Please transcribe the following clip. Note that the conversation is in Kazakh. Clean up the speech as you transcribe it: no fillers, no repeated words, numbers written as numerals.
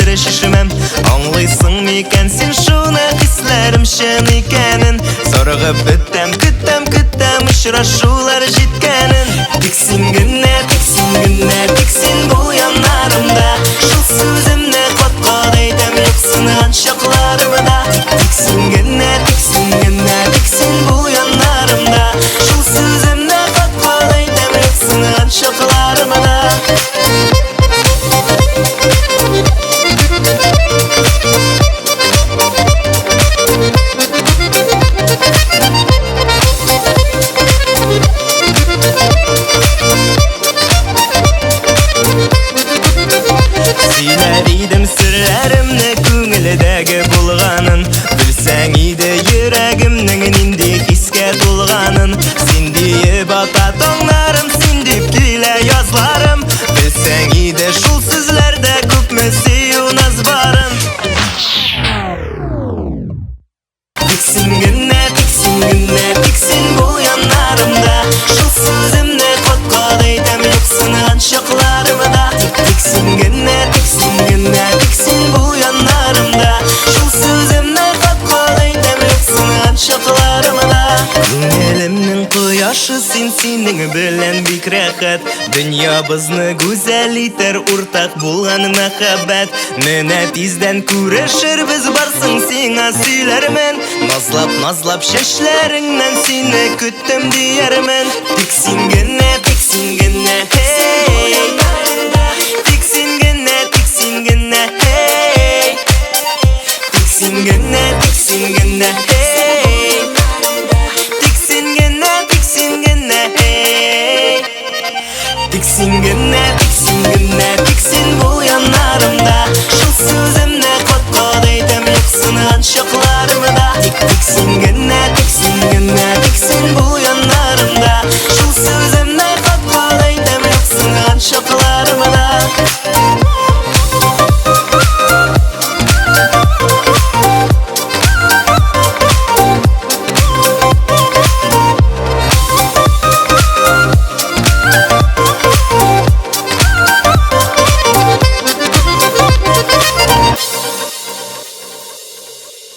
көрішішімім. Аңлайсың мекен сен шуны хисләрім шын екенін. Сорғып біттім, күттім ұшырашулар жеткенін. Тіксін гүнне, тіксін бұл янарымда. Шыл сөзімні қот айтам, жоқсынған шақларымда. Тіксін гүнне, тіксін бұл янарымда. Шыл сөзімні қот айтам, жоқсынған шақларымда. Сөйләридім сүрләрімні көңілдәгі болғанын. Білсәң еді жүрегімнің нинди хиске толғанын. Сендейі бата тоңларым, сендеп келі язларым. Білсәң еді шул сүзләрді көпмі сүйу наз барын. Тіксін гүнне, тіксін бұл янарымда. Шул сөзімні қот айтам, жоқсынған шақларымда. Тіксін гүнне, тіксін бұл янарымда. Шул сөзімні қот айтам, жоқсынған шақларымда. Көңілімнің құяшы сен, сенің білен бик рәхәт. Дүния бізні гүзәл итер, ортақ болған мәхәббәт. Менә тиздән күрешер біз, барсың сиңа сөйләрмен. Назлап шәшләріңнән сені күттім диярмен. Тіксін гүнне, hey. Тіксін гүнне, hey. Тіксін гүнне, hey. Тіксін гүнне, hey. Тіксін гүнне,